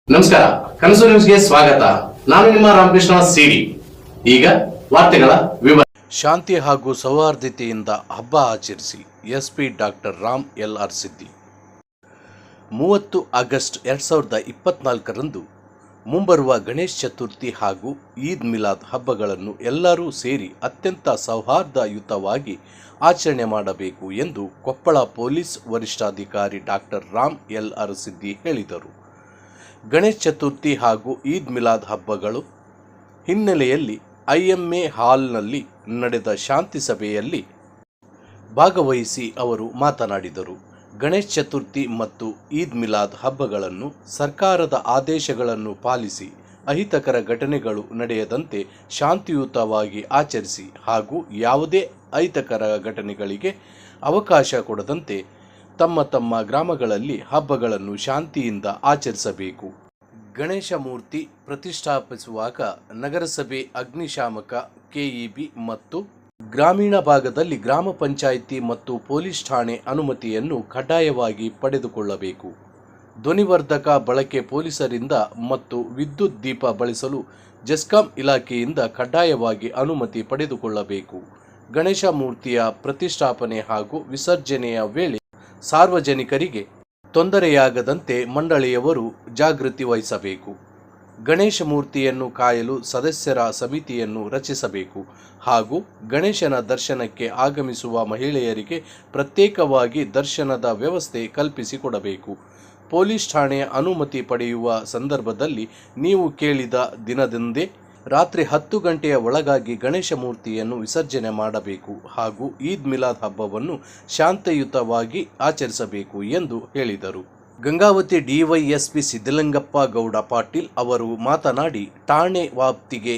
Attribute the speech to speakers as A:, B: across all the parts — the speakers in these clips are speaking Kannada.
A: ನಮಸ್ಕಾರ, ಕನಸು ನ್ಯೂಸ್ಗೆ ಸ್ವಾಗತ. ನಾನು ನಿಮ್ಮ ರಾಮಕೃಷ್ಣ ಸಿಡಿ. ಈಗ ವಾರ್ತೆಗಳ ವಿವರ. ಶಾಂತಿ ಹಾಗೂ ಸೌಹಾರ್ದತೆಯಿಂದ ಹಬ್ಬ ಆಚರಿಸಿ ಎಸ್ಪಿ ಡಾಕ್ಟರ್ ರಾಮ್ ಎಲ್.ಆರ್. ಸಿದ್ದಿ. 30 ಆಗಸ್ಟ್ 2024ರಂದು ಮುಂಬರುವ ಗಣೇಶ ಚತುರ್ಥಿ ಹಾಗೂ ಈದ್ ಮಿಲಾದ್ ಹಬ್ಬಗಳನ್ನು ಎಲ್ಲರೂ ಸೇರಿ ಅತ್ಯಂತ ಸೌಹಾರ್ದಯುತವಾಗಿ ಆಚರಣೆ ಮಾಡಬೇಕು ಎಂದು ಕೊಪ್ಪಳ ಪೊಲೀಸ್ ವರಿಷ್ಠಾಧಿಕಾರಿ ಡಾಕ್ಟರ್ ರಾಮ್ ಎಲ್.ಆರ್. ಸಿದ್ದಿ ಹೇಳಿದರು. ಗಣೇಶ ಚತುರ್ಥಿ ಹಾಗೂ ಈದ್ ಮಿಲಾದ್ ಹಬ್ಬಗಳು ಹಿನ್ನೆಲೆಯಲ್ಲಿ ಐಎಂಎ ಹಾಲ್ನಲ್ಲಿ ನಡೆದ ಶಾಂತಿ ಸಭೆಯಲ್ಲಿ ಭಾಗವಹಿಸಿ ಅವರು ಮಾತನಾಡಿದರು. ಗಣೇಶ ಚತುರ್ಥಿ ಮತ್ತು ಈದ್ ಮಿಲಾದ್ ಹಬ್ಬಗಳನ್ನು ಸರ್ಕಾರದ ಆದೇಶಗಳನ್ನು ಪಾಲಿಸಿ ಅಹಿತಕರ ಘಟನೆಗಳು ನಡೆಯದಂತೆ ಶಾಂತಿಯುತವಾಗಿ ಆಚರಿಸಿ ಹಾಗೂ ಯಾವುದೇ ಅಹಿತಕರ ಘಟನೆಗಳಿಗೆ ಅವಕಾಶ ಕೊಡದಂತೆ ತಮ್ಮ ಗ್ರಾಮಗಳಲ್ಲಿ ಹಬ್ಬಗಳನ್ನು ಶಾಂತಿಯಿಂದ ಆಚರಿಸಬೇಕು. ಗಣೇಶ ಮೂರ್ತಿ ಪ್ರತಿಷ್ಠಾಪಿಸುವಾಗ ನಗರಸಭೆ, ಅಗ್ನಿಶಾಮಕ, ಕೆಇಬಿ ಮತ್ತು ಗ್ರಾಮೀಣ ಭಾಗದಲ್ಲಿ ಗ್ರಾಮ ಪಂಚಾಯಿತಿ ಮತ್ತು ಪೊಲೀಸ್ ಠಾಣೆ ಅನುಮತಿಯನ್ನು ಕಡ್ಡಾಯವಾಗಿ ಪಡೆದುಕೊಳ್ಳಬೇಕು. ಧ್ವನಿವರ್ಧಕ ಬಳಕೆ ಪೊಲೀಸರಿಂದ ಮತ್ತು ವಿದ್ಯುತ್ ದೀಪ ಬಳಸಲು ಜೆಸ್ಕಾಂ ಇಲಾಖೆಯಿಂದ ಕಡ್ಡಾಯವಾಗಿ ಅನುಮತಿ ಪಡೆದುಕೊಳ್ಳಬೇಕು. ಗಣೇಶ ಮೂರ್ತಿಯ ಪ್ರತಿಷ್ಠಾಪನೆ ಹಾಗೂ ವಿಸರ್ಜನೆಯ ವೇಳೆ ಸಾರ್ವಜನಿಕರಿಗೆ ತೊಂದರೆಯಾಗದಂತೆ ಮಂಡಳಿಯವರು ಜಾಗೃತಿ ವಹಿಸಬೇಕು. ಗಣೇಶ ಮೂರ್ತಿಯನ್ನು ಕಾಯಲು ಸದಸ್ಯರ ಸಮಿತಿಯನ್ನು ರಚಿಸಬೇಕು ಹಾಗೂ ಗಣೇಶನ ದರ್ಶನಕ್ಕೆ ಆಗಮಿಸುವ ಮಹಿಳೆಯರಿಗೆ ಪ್ರತ್ಯೇಕವಾಗಿ ದರ್ಶನದ ವ್ಯವಸ್ಥೆ ಕಲ್ಪಿಸಿಕೊಡಬೇಕು. ಪೊಲೀಸ್ ಠಾಣೆಯ ಅನುಮತಿ ಪಡೆಯುವ ಸಂದರ್ಭದಲ್ಲಿ ನೀವು ಕೇಳಿದ ದಿನದಂದೇ ರಾತ್ರಿ 10 ಗಂಟೆಯ ಒಳಗಾಗಿ ಗಣೇಶ ಮೂರ್ತಿಯನ್ನು ವಿಸರ್ಜನೆ ಮಾಡಬೇಕು ಹಾಗೂ ಈದ್ ಮಿಲಾದ್ ಹಬ್ಬವನ್ನು ಶಾಂತಿಯುತವಾಗಿ ಆಚರಿಸಬೇಕು ಎಂದು ಹೇಳಿದರು. ಗಂಗಾವತಿ ಡಿವೈಎಸ್ಪಿ ಸಿದ್ದಲಿಂಗಪ್ಪ ಗೌಡ ಪಾಟೀಲ್ ಅವರು ಮಾತನಾಡಿ, ಠಾಣೆ ವ್ಯಾಪ್ತಿಗೆ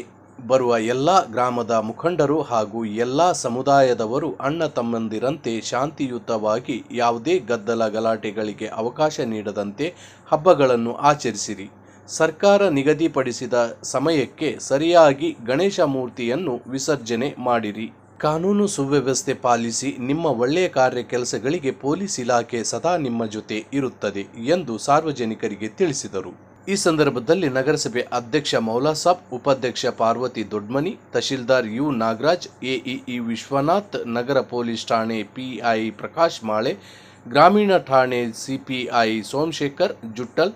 A: ಬರುವ ಎಲ್ಲ ಗ್ರಾಮದ ಮುಖಂಡರು ಹಾಗೂ ಎಲ್ಲ ಸಮುದಾಯದವರು ಅಣ್ಣ ತಮ್ಮಂದಿರಂತೆ ಶಾಂತಿಯುತವಾಗಿ ಯಾವುದೇ ಗದ್ದಲ ಗಲಾಟೆಗಳಿಗೆ ಅವಕಾಶ ನೀಡದಂತೆ ಹಬ್ಬಗಳನ್ನು ಆಚರಿಸಿರಿ. ಸರ್ಕಾರ ನಿಗದಿಪಡಿಸಿದ ಸಮಯಕ್ಕೆ ಸರಿಯಾಗಿ ಗಣೇಶ ಮೂರ್ತಿಯನ್ನು ವಿಸರ್ಜನೆ ಮಾಡಿರಿ. ಕಾನೂನು ಸುವ್ಯವಸ್ಥೆ ಪಾಲಿಸಿ ನಿಮ್ಮ ಒಳ್ಳೆಯ ಕಾರ್ಯ ಕೆಲಸಗಳಿಗೆ ಪೊಲೀಸ್ ಇಲಾಖೆ ಸದಾ ನಿಮ್ಮ ಜೊತೆ ಇರುತ್ತದೆ ಎಂದು ಸಾರ್ವಜನಿಕರಿಗೆ ತಿಳಿಸಿದರು. ಈ ಸಂದರ್ಭದಲ್ಲಿ ನಗರಸಭೆ ಅಧ್ಯಕ್ಷ ಮೌಲಾಸಾಬ್, ಉಪಾಧ್ಯಕ್ಷ ಪಾರ್ವತಿ ದೊಡ್ಮನಿ, ತಹಶೀಲ್ದಾರ್ ಯು ನಾಗರಾಜ್, ಎಇಇ ವಿಶ್ವನಾಥ್, ನಗರ ಪೊಲೀಸ್ ಠಾಣೆ ಪಿಐ ಪ್ರಕಾಶ್ ಮಾಳೆ, ಗ್ರಾಮೀಣ ಠಾಣೆ ಸಿಪಿಐ ಸೋಮಶೇಖರ್ ಜುಟ್ಟಲ್,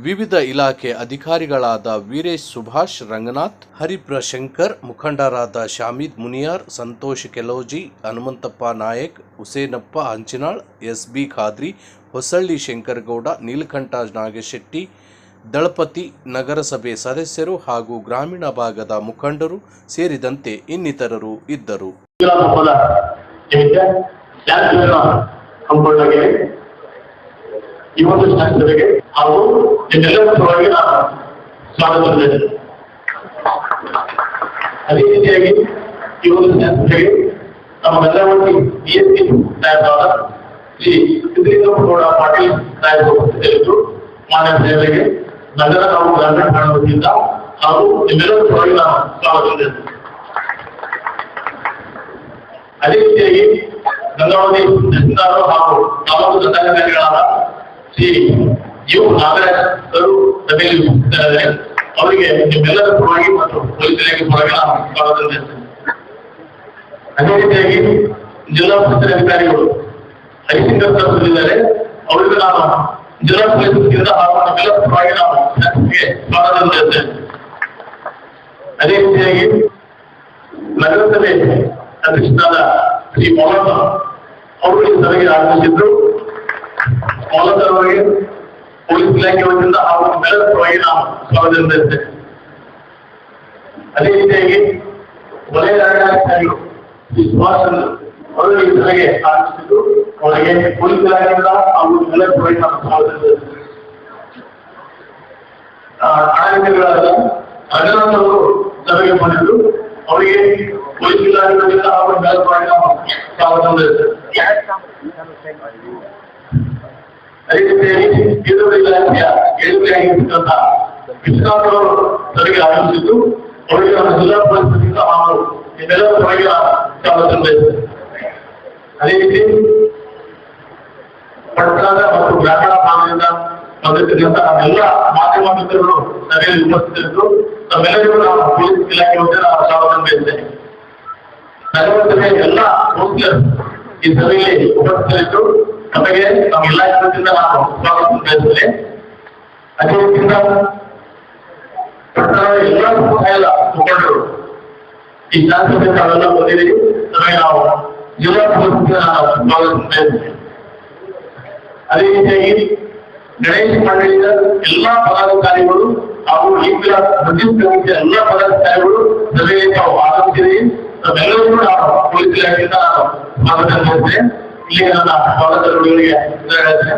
A: ವಿವಿಧ ಇಲಾಖೆ ಅಧಿಕಾರಿಗಳಾದ ವೀರೇಶ್ ಸುಭಾಷ್ ರಂಗನಾಥ್, ಹರಿಪ್ರಶಂಕರ್, ಮುಖಂಡರಾದ ಶಾಮೀದ್ ಮುನಿಯಾರ್, ಸಂತೋಷ್ ಕೆಲೋಜಿ, ಹನುಮಂತಪ್ಪ ನಾಯಕ್, ಹುಸೇನಪ್ಪ ಹಂಚಿನಾಳ್, ಎಸ್ಬಿ ಖಾದ್ರಿ, ಹೊಸಳ್ಳಿ ಶಂಕರಗೌಡ, ನೀಲಕಂಠ ನಾಗಶೆಟ್ಟಿ, ದಳಪತಿ, ನಗರಸಭೆ ಸದಸ್ಯರು ಹಾಗೂ ಗ್ರಾಮೀಣ ಭಾಗದ ಮುಖಂಡರು ಸೇರಿದಂತೆ ಇನ್ನಿತರರು ಇದ್ದರು.
B: ಈ ಒಂದು ಶಾಸಕರಿಗೆ ಹಾಗೂ ನಿಮ್ಮೆಲ್ಲರ ಪರವಾಗಿ ನಾನು ಸ್ವಾಗತ ನೀಡುತ್ತೇನೆ. ಅದೇ ರೀತಿಯಾಗಿ ಈ ಒಂದು ಶಾಸಕರಿಗೆ ನಮ್ಮೆಲ್ಲ ಒಂದು ಬಿಎಸ್ಪಿ ನಾಯಕರಾದ ಶ್ರೀ ಸಿದ್ದಲಿಂಗಪ್ಪಗೌಡ ಪಾಟೀಲ್ ನಾಯಕರು ಉಪಸ್ಥಿತರಿದ್ದು ಮಾನ್ಯ ಸೇವೆಗೆ ನಗರ ಹಾಗೂ ಗ್ರಾಮೀಣ ಠಾಣೆ ವತಿಯಿಂದ ಹಾಗೂ ನಿಮ್ಮೆಲ್ಲರ ಪರವಾಗಿ ನಾನು ಸ್ವಾಗತ ನೀಡುತ್ತೇನೆ. ಅದೇ ರೀತಿಯಾಗಿ ಗಂಗಾವತಿ ತಹಸೀಲ್ದಾರರು ಹಾಗೂ ತಾಲೂಕು ದಂಡಾಧಿಕಾರಿಗಳಾದ ಶ್ರೀ ಯು ನಾಗರಾಜ್ ಅವರು ಸಭೆಯಲ್ಲಿ ಉಪಸ್ಥಿತರಿದ್ದಾರೆ. ಅವರಿಗೆ ನಿಮ್ಮೆಲ್ಲರ ಪರವಾಗಿ ಮತ್ತು ಪೊಲೀಸ್ ಇಲಾಖೆ ಪರವಾಗಿ ನಾನು ಸ್ವಾಗತ ನೀಡುತ್ತೇನೆ. ಅದೇ ರೀತಿಯಾಗಿ ಜಿಲ್ಲಾ ಪೊಲೀಸ್ ಅಧಿಕಾರಿಗಳು ಹರಿಸಿಂಗರ್ ಸರ್ ಬಂದಿದ್ದಾರೆ. ಅವರಿಗೆ ನಾನು ಜಿಲ್ಲಾ ಪೊಲೀಸ್ ವತಿಯಿಂದ ಹಾಗೂ ನಮ್ಮೆಲ್ಲರ ಪರವಾಗಿ ನಾನು ಸ್ವಾಗತ ನೀಡುತ್ತೇನೆ. ಅದೇ ರೀತಿಯಾಗಿ ನಗರಸಭೆ ಅಧ್ಯಕ್ಷರಾದ ಶ್ರೀ ಮೌಲತ ಅವರು ಈ ಸಭೆಗೆ ಆಗಮಿಸಿದ್ರು. ಮೌಲತರ್ ಅವರಿಗೆ ಪೊಲೀಸ್ ಇಲಾಖೆ ವತಿಯಿಂದ ಹಾಗೂ ನಮ್ಮೆಲ್ಲರ ಪರವಾಗಿ ನಾವು ಸ್ವಾಗತ ನೀಡುತ್ತೇನೆ. ಅದೇ ರೀತಿಯಾಗಿ ವಲಯ ಅಧಿಕಾರಿಗಳು ಶ್ರೀ ಸುಭಾಷ್ ಅವರು ಈ ಸಭೆಗೆ ಆಗಮಿಸಿದ್ದು ಅವರಿಗೆ ಪೊಲೀಸ್ ಇಲಾಖೆಯಿಂದ ಹಾಗೂ ನಮ್ಮೆಲ್ಲರ ಪರವಾಗಿ ನಾವು ಸ್ವಾಗತ ನೀಡುತ್ತೇನೆ. ಠಾಣಾಧಿಕಾರಿಗಳಾದ ರಂಗನಾಥ್ ಅವರು ಸಭೆಗೆ ಬಂದಿದ್ದು ಅವರಿಗೆ ಪೊಲೀಸ್ ಇಲಾಖೆ ವತಿಯಿಂದ ಹಾಗೂ ನಮ್ಮೆಲ್ಲರ ಪರವಾಗಿ ನಾವು ಸ್ವಾಗತ ನೀಡುತ್ತೇವೆ. ಅದೇ ರೀತಿಯಾಗಿ ಕೇಂದ್ರ ಇಲಾಖೆಯ ಏಳುಗಳೆಯಾಗಿರ್ತಕ್ಕಂಥ ವಿಶ್ವನಾಥ್ ಅವರು ಸಭೆಗೆ ಆಗಮಿಸಿದ್ದು ಅವರಿಗೆ ನಮ್ಮ ಜಿಲ್ಲಾ ಪೊಲೀಸ್ ವತಿಯಿಂದ ಹಾಗೂ ನಿಮ್ಮೆಲ್ಲರ ಪರವಾಗಿ ಸ್ವಾಗತ ನೀಡುತ್ತೇವೆ. ಅದೇ ರೀತಿ ಪಟ್ಟಣದ ಮತ್ತು ಗ್ರಾಮೀಣ ಭಾಗದಿಂದ ಅದಕ್ಕಿಂತ ಎಲ್ಲ ಮಾಧ್ಯಮ ಮಿತ್ರರು ಸಭೆಯಲ್ಲಿ ಉಪಸ್ಥಿತರಿದ್ದು ತಮ್ಮೆಲ್ಲರಿಗೂ ನಾವು ಪೊಲೀಸ್ ಇಲಾಖೆ ವತಿಯಿಂದ ಸ್ವಾಗತ ಬಯಸ್ತೇನೆ. ನಗರಸಭೆಯ ಎಲ್ಲ ಕೌನ್ಸಿಲರ್ ಈ ಸಭೆಯಲ್ಲಿ ಉಪಸ್ಥಿತರಿದ್ದು ತಮಗೆ ನಮ್ಮ ಇಲಾಖೆ ವತಿಯಿಂದ ನಾವು ಸ್ವಾಗತ ಬಯಸ್ತೇನೆ. ಅದೇ ರೀತಿಯಿಂದ ಪಟ್ಟಣದ ಎಲ್ಲ ಸಮುದಾಯದ ಮುಖಂಡರು ಈ ಶಾಸಕರಿಗೆ ತಾವೆಲ್ಲ ಬಂದಿದ್ದೀವಿ. ತಮಗೆ ನಾವು ಜಿಲ್ಲಾ ಪೊಲೀಸ್ಗೆ ನಾವು ಸ್ವಾಗತ ಬಯಸ್ತೇನೆ. ಅದೇ ರೀತಿಯಾಗಿ ಗಣೇಶ ಮಂಡಳಿಯ ಎಲ್ಲಾ ಪದಾಧಿಕಾರಿಗಳು ಹಾಗೂ ಈಗಿನ ಬ್ರಿಟಿಷ್ ಕಮಿಟಿಯ ಎಲ್ಲಾ ಪದಾಧಿಕಾರಿಗಳು ಸಭೆಯಲ್ಲಿ ನಾವು ಆಗಮಿಸಿದ್ದೀವಿ. ಎಲ್ಲರಿಗೂ ನಾವು ಪೊಲೀಸ್ ಇಲಾಖೆಯಿಂದ ನಾನು ಸ್ವಾಗತ ಬಯಸ್ತೇನೆ. ಇಲ್ಲಿ ನನ್ನ ಸ್ವಾಗತಗಳಿಗೆ ಹೇಳ್ತೇನೆ.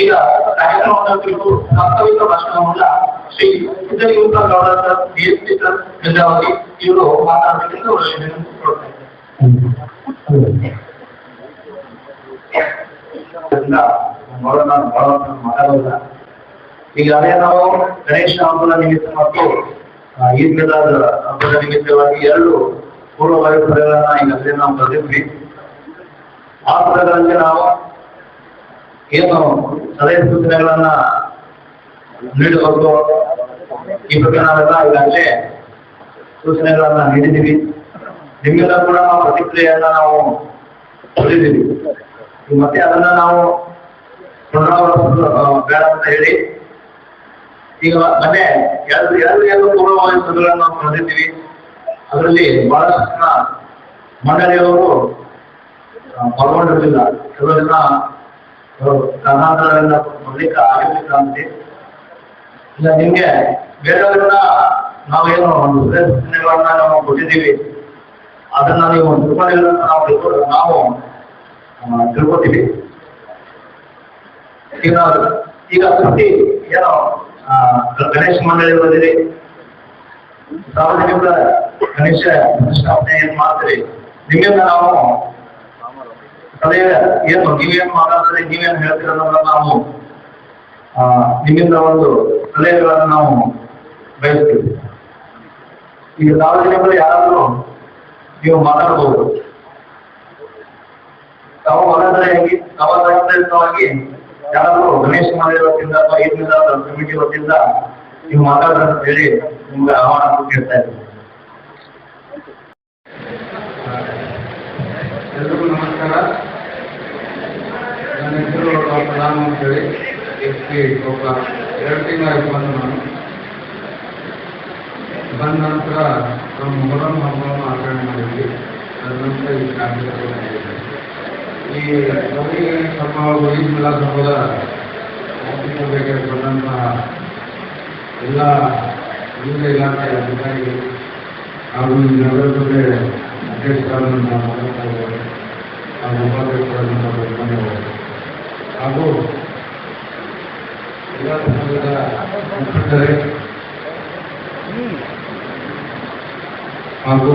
B: ಈಗ ಕಾರ್ಯಕ್ರಮದ ಕುರಿತು ವಾಸ್ತವಿಕ ಭಾಷಣವನ್ನ Shri Siddalinga Gowda sir DSP sir Gangavathi ಇವರು ಮಾತಾಡಬೇಕೆಂದು ಕೊಡ್ತಾರೆ. ಮಾತಾಡೋಲ್ಲ. ಈಗಾಗಲೇ ನಾವು ಗಣೇಶ ಹಬ್ಬದ ನಿಮಿತ್ತ ಮತ್ತು ಈದ್ ಮಿಲಾದ್ ಹಬ್ಬದ ನಿಮಿತ್ತವಾಗಿ ಎರಡು ಪೂರ್ವಭಾವಿ ಪದಗಳನ್ನ ಈಗಾಗಲೇ ನಾವು ಬರೆದಿದ್ವಿ. ಆ ಪದಗಳಲ್ಲಿ ನಾವು ಏನು ಸಲಹೆ ಸೂಚನೆಗಳನ್ನ ನೀಡಬಹುದು ಈ ಬಗ್ಗೆ ನಾವೆಲ್ಲ ಈಗಾಗಲೇ ಸೂಚನೆಗಳನ್ನ ನೀಡಿದ್ದೀವಿ. ನಿಮ್ಮೆಲ್ಲ ಕೂಡ ನಾವು ಪ್ರತಿಕ್ರಿಯೆಯನ್ನ ನಾವು ಕೊಟ್ಟಿದ್ದೀವಿ. ಮತ್ತೆ ಅದನ್ನ ನಾವು ಪುನರಾವರ್ತಿಸ ಬೇಡ ಅಂತ ಹೇಳಿ ಈಗ ಮೊನ್ನೆ ಎರಡು ಪೂರ್ವಭಾವಿ ಪದಗಳನ್ನು ನಾವು ಬರೆದಿದ್ದೀವಿ. ಅದರಲ್ಲಿ ಬಹಳಷ್ಟು ಜನ ಮಂಡಳಿಯವರು ಪಾಲ್ಗೊಂಡಿರಲಿಲ್ಲ. ಕೆಲವು ಜನ ಕಾರಣಾಂತರಗಳಿಂದ ಬರ್ಲಿಕ್ಕೆ ಆಗಲಿಲ್ಲ ಅಂತೆ. ಇಲ್ಲ ನಿಮ್ಗೆ ಬೇರೆಯವರಿಂದ ನಾವೇನು ಒಂದು ಸೂಚನೆಗಳನ್ನ ನಾವು ಕೊಟ್ಟಿದ್ದೀವಿ, ಅದನ್ನ ನೀವು ತಿಳ್ಕೊಂಡಿಲ್ಲ ನಾವು ತಿಳ್ಕೊತೀವಿ. ಈಗ ಪ್ರತಿ ಏನೋ ಗಣೇಶ ಮಂಡಳಿ ಬಂದಿದೆ, ಸಾರ್ವಜನಿಕರ ಗಣೇಶ ಪ್ರತಿಷ್ಠಾಪನೆ ಏನ್ ಮಾಡ್ತೀರಿ, ನಿಮ್ಮಿಂದ ನಾವು ಸಲಹೆ ಏನು ನೀವೇನ್ ಮಾತಾಡ್ತೀರಿ, ನೀವೇನ್ ಹೇಳ್ತೀರ ಅನ್ನೋದನ್ನ ನಾವು ನಿಮ್ಮಿಂದ ಒಂದು ಸಲಹೆಗಳನ್ನು ನಾವು ಬಯಸ್ತೀವಿ. ಈಗ ಸಾರ್ವಜನಿಕರು ಯಾರಾದ್ರೂ ನೀವು ಮಾತಾಡಬಹುದು. ತಾವು ಸಮಾಧಾನಯುತವಾಗಿ ಯಾರಾದ್ರೂ ಗಣೇಶ ಮಂಡಳಿ ವತಿಯಿಂದ ಅಥವಾ ಈದ್ ಮಿಲಾದ್ ಕಮಿಟಿ ವತಿಯಿಂದ ನೀವು ಮಾತಾಡ್ರಿ ಅಂತ ಹೇಳಿ ನಿಮ್ಗೆ ಆಹ್ವಾನ ಕೊಟ್ಟಿರ್ತಾ ಇದ್ದೀವಿ.
C: ಎಲ್ರಿಗೂ ನಮಸ್ಕಾರ. ನನ್ನ ಹೆಸರು ರಾಮ್ ಅಂತೇಳಿ SP ಒಬ್ಬ 2 ತಿಂಗಳಾಗಿ ಬಂದ ನಂತರ ನಾವು ಮೊಹರಂ ಹಬ್ಬವನ್ನು ಆಚರಣೆ ಮಾಡಿದ್ವಿ. ಅದ ನಂತರ ಈ ಕಾರ್ಯಕ್ರಮ ಈ ನಮಗೆ ನಮ್ಮ ಈದ್ ಮಿಲಾದ್ ಹಬ್ಬದ ಆರ್ಥಿಕತೆಗೆ ಬಂದಂತಹ ಎಲ್ಲ ವಿವಿಧ ಇಲಾಖೆಯ ಅಧಿಕಾರಿಗಳು ಹಾಗೂ ಈ ನಗರಸಭೆ ಅಧ್ಯಕ್ಷರಾದಂತಹ ಮಾತಾಡ್ತಾರೆ ಹಾಗೂ ಉಪಾಧ್ಯಕ್ಷರಾದಂತಹ ಹಾಗೂ ಎಲ್ಲ ಸಮಾಜದ ಮುಖಂಡರೇ ಹಾಗೂ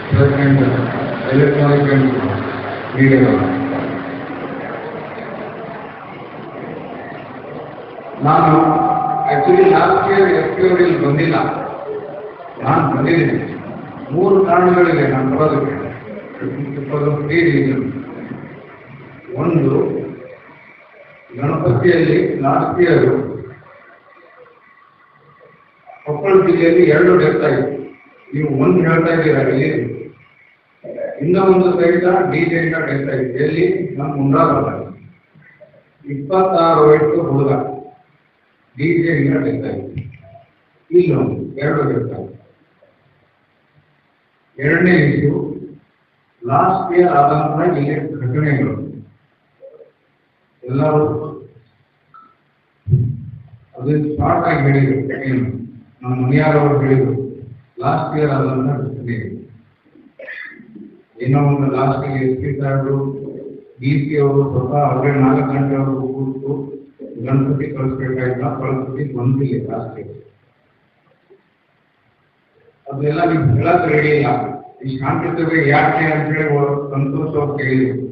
C: ಪ್ರೆಸಿಡೆಂಟ್ ಎಲೆಕ್ಟ್ರಾನಿಕ್ ಅಂಡ್ ಮೀಡಿಯಾ, ನಾನು ಆಕ್ಚುಲಿ ಲಾಸ್ಟ್ ಇಯರ್ SP ಅವರಿಗೆ ಬಂದಿಲ್ಲ. ನಾನು ಬಂದಿದ್ದೀನಿ. 3 ಕಾರಣಗಳಿವೆ ನಾನು ಬರೋದಕ್ಕೆ. ಒಂದು, ಗಣಪತಿಯಲ್ಲಿ ಲಾಸ್ಟ್ ಇಯರ್ ಕೊಪ್ಪಳ ಜಿಲ್ಲೆಯಲ್ಲಿ 2 ಡೆತ್ ಆಯಿತು. ನೀವು ಒಂದು ಹೇಳ್ತಾ ಇದ್ದೀರಾ, ಇಲ್ಲಿ ಇನ್ನೂ ಒಂದು ಸಹಿತ DJ ಇಂದ ಡೆತ್ ಆಯಿತು. ಎಲ್ಲಿ? ನಮ್ಮ ಮುಂಡ್ರಾಬಾದ 26 ವಯಸ್ಸು ಹುಡುಗ DJ ಇಂದ ಡೆತ್ ಆಯಿತು. ಇಲ್ಲೊಂದು 2 ಡೆತ್ ಆಯಿತು. ಎರಡನೇ ಇಶ್ಯೂ, ಲಾಸ್ಟ್ ಇಯರ್ ಆದಂತಹ ಇಲ್ಲಿ ಘಟನೆಗಳು ಎಲ್ಲರೂ ಅದು ಸ್ಟಾರ್ಟ್ ಆಗಿ ಹೇಳಿದ್ರು. ಏನು ನಮ್ಮ ಮನೆಯಾರವರು ಹೇಳಿದ್ರು, ಲಾಸ್ಟ್ ಇಯರ್ ಆದಂತಹ ಘಟನೆಗಳು ಏನೋ ಒಂದು ಲಾಸ್ಟ್ SP ಸಾಹೇಬರು DC ಅವರು ಸ್ವತಃ ಅವರೇ 4 ಗಂಟೆವರೆಗೂ ಕೂತು ಗಣಪತಿ ಕಳಿಸ್ಬೇಕಾಯ್ತಾ, ಕಳಿಸ್ಬಿಟ್ಟು ಬಂದಿಲ್ಲ ಲಾಸ್ಟ್ ಇಯರ್. ಅದೆಲ್ಲ ನೀವು ಹೇಳಕ್ ರೆಡಿ ಇಲ್ಲ. ಈ ಶಾಂತಿಸಭೆ ಯಾಕೆ ಅಂತ ಹೇಳಿ ಸಂತೋಷ ಅವ್ರು ಕೇಳಿದ್ರು.